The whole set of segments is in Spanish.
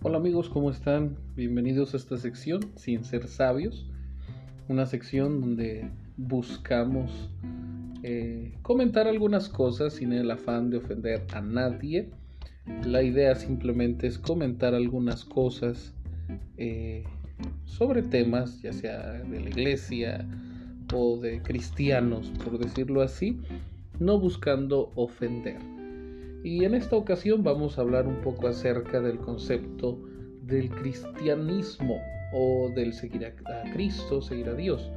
Hola amigos, ¿cómo están? Bienvenidos a esta sección, Sin Ser Sabios, una sección donde buscamos comentar algunas cosas sin el afán de ofender a nadie. La idea simplemente es comentar algunas cosas sobre temas, ya sea de la iglesia o de cristianos, por decirlo así, no buscando ofender. Y en esta ocasión vamos a hablar un poco acerca del concepto del cristianismo o del seguir a Cristo, seguir a Dios.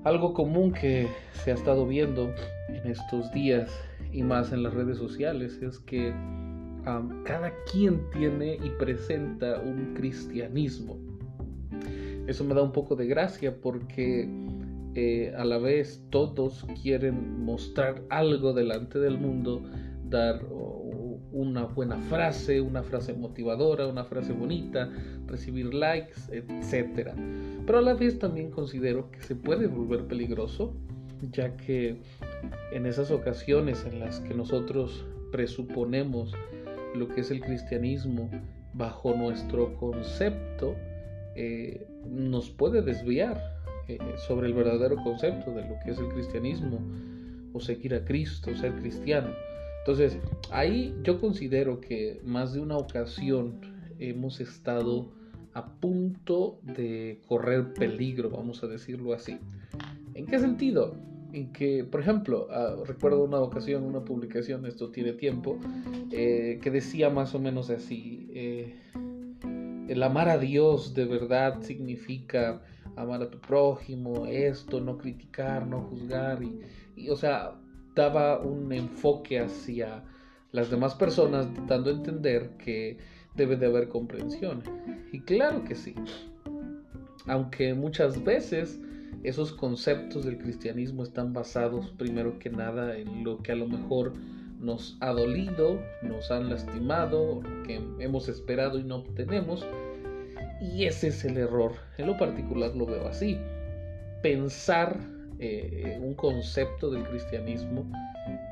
Algo común que se ha estado viendo en estos días y más en las redes sociales es que cada quien tiene y presenta un cristianismo. Eso me da un poco de gracia porque a la vez todos quieren mostrar algo delante del mundo, dar una buena frase, una frase motivadora, una frase bonita, recibir likes, etc. Pero a la vez también considero que se puede volver peligroso, ya que en esas ocasiones en las que nosotros presuponemos lo que es el cristianismo bajo nuestro concepto, nos puede desviar sobre el verdadero concepto de lo que es el cristianismo o seguir a Cristo, ser cristiano. Entonces, ahí yo considero que más de una ocasión hemos estado a punto de correr peligro, vamos a decirlo así. ¿En qué sentido? En que, por ejemplo, recuerdo una ocasión, una publicación, esto tiene tiempo, que decía más o menos así: el amar a Dios de verdad significa amar a tu prójimo, esto, no criticar, no juzgar, y o sea, daba un enfoque hacia las demás personas, dando a entender que debe de haber comprensión. Y claro que sí, aunque muchas veces esos conceptos del cristianismo están basados primero que nada en lo que a lo mejor nos ha dolido, nos han lastimado, que hemos esperado y no obtenemos. Y ese es el error. En lo particular lo veo así. Pensar un concepto del cristianismo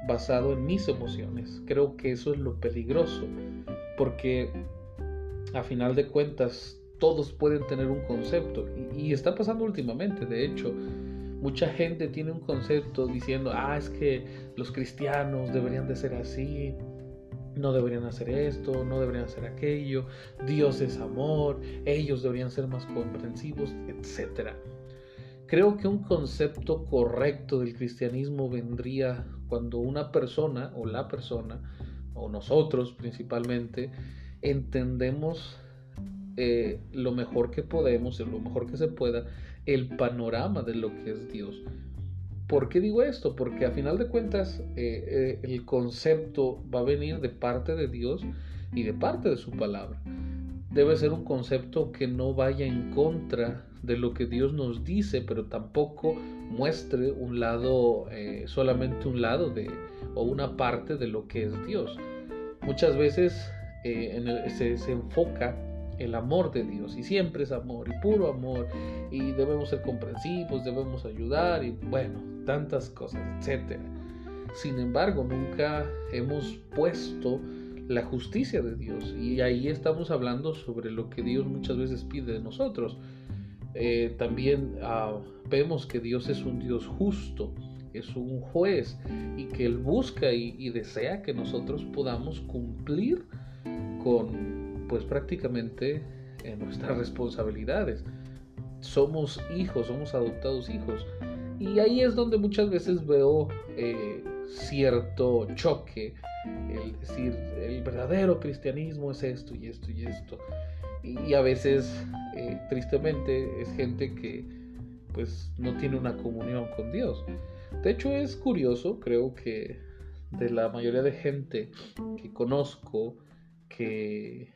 basado en mis emociones. Creo que eso es lo peligroso, porque a final de cuentas todos pueden tener un concepto y está pasando últimamente. De hecho, mucha gente tiene un concepto diciendo: es que los cristianos deberían de ser así, no deberían hacer esto, no deberían hacer aquello, Dios es amor, ellos deberían ser más comprensivos, etc. Creo que un concepto correcto del cristianismo vendría cuando una persona o la persona, o nosotros principalmente, entendemos lo mejor que podemos, lo mejor que se pueda, el panorama de lo que es Dios. ¿Por qué digo esto? Porque a final de cuentas el concepto va a venir de parte de Dios y de parte de su palabra. Debe ser un concepto que no vaya en contra de lo que Dios nos dice, pero tampoco muestre un lado, solamente un lado o una parte de lo que es Dios. Muchas veces se enfoca el amor de Dios, y siempre es amor y puro amor, y debemos ser comprensivos, debemos ayudar, y bueno, tantas cosas, etc. Sin embargo, nunca hemos puesto la justicia de Dios, y ahí estamos hablando sobre lo que Dios muchas veces pide de nosotros. También vemos que Dios es un Dios justo, es un juez, y que Él busca y desea que nosotros podamos cumplir con, pues prácticamente, nuestras responsabilidades. Somos hijos, somos adoptados hijos, y ahí es donde muchas veces veo cierto choque, el decir el verdadero cristianismo es esto y esto y esto, y a veces tristemente es gente que pues no tiene una comunión con Dios. De hecho, es curioso, creo que de la mayoría de gente que conozco que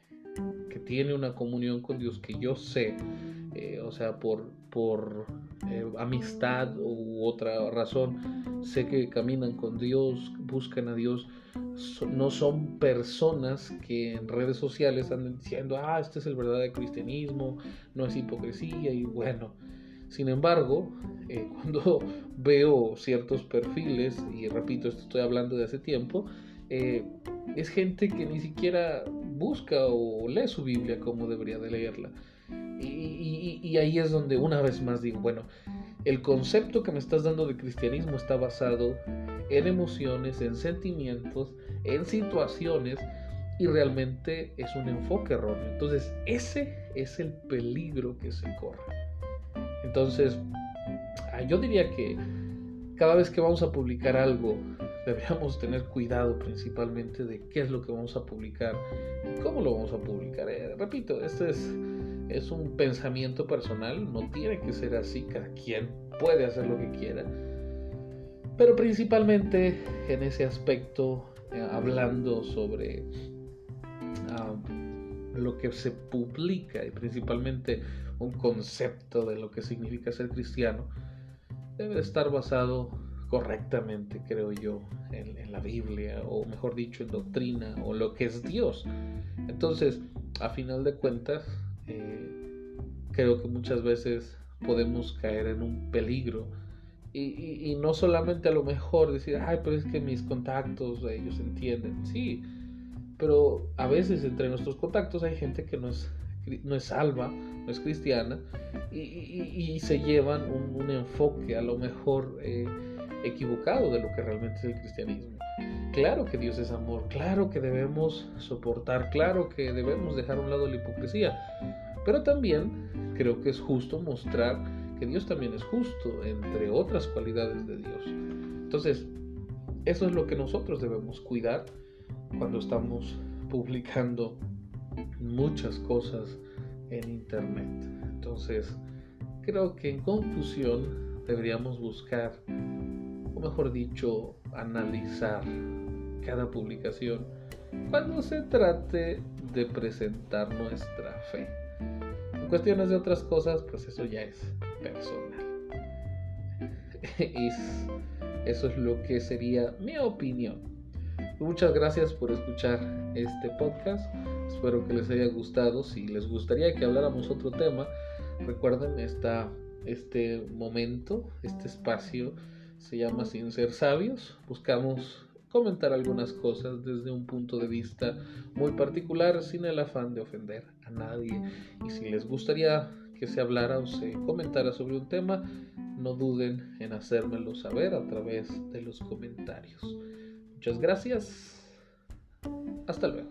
tiene una comunión con Dios, que yo sé, o sea, por amistad u otra razón, sé que caminan con Dios, buscan a Dios, no son personas que en redes sociales andan diciendo: este es el verdadero cristianismo, no es hipocresía, y bueno. Sin embargo, cuando veo ciertos perfiles, y repito, esto estoy hablando de hace tiempo, es gente que ni siquiera busca o lee su Biblia como debería de leerla. Y ahí es donde una vez más digo, bueno, el concepto que me estás dando de cristianismo está basado en emociones, en sentimientos, en situaciones, y realmente es un enfoque erróneo. Entonces ese es el peligro que se corre. Entonces yo diría que cada vez que vamos a publicar algo, deberíamos tener cuidado principalmente de qué es lo que vamos a publicar y cómo lo vamos a publicar. Repito, este es un pensamiento personal, no tiene que ser así, cada quien puede hacer lo que quiera, pero principalmente en ese aspecto, hablando sobre lo que se publica y principalmente un concepto de lo que significa ser cristiano, debe estar basado correctamente, creo yo, en la Biblia, o mejor dicho, en doctrina, o lo que es Dios. Entonces, a final de cuentas, creo que muchas veces podemos caer en un peligro, y no solamente a lo mejor decir, ay, pero es que mis contactos, ellos entienden, sí, pero a veces entre nuestros contactos hay gente que no es salva, no es cristiana, y se llevan un enfoque a lo mejor equivocado de lo que realmente es el cristianismo. Claro que Dios es amor, claro que debemos soportar, claro que debemos dejar a un lado la hipocresía, pero también creo que es justo mostrar que Dios también es justo, entre otras cualidades de Dios. Entonces, eso es lo que nosotros debemos cuidar cuando estamos publicando muchas cosas en internet. Entonces, creo que en conclusión deberíamos buscar, o mejor dicho, analizar cada publicación cuando se trate de presentar nuestra fe. En cuestiones de otras cosas, pues eso ya es personal. Eso es lo que sería mi opinión. Muchas gracias por escuchar este podcast. Espero que les haya gustado. Si les gustaría que habláramos otro tema, recuerden, este momento, este espacio se llama Sin Ser Sabios. Buscamos comentar algunas cosas desde un punto de vista muy particular, sin el afán de ofender a nadie. Y si les gustaría que se hablara o se comentara sobre un tema, no duden en hacérmelo saber a través de los comentarios. Muchas gracias. Hasta luego.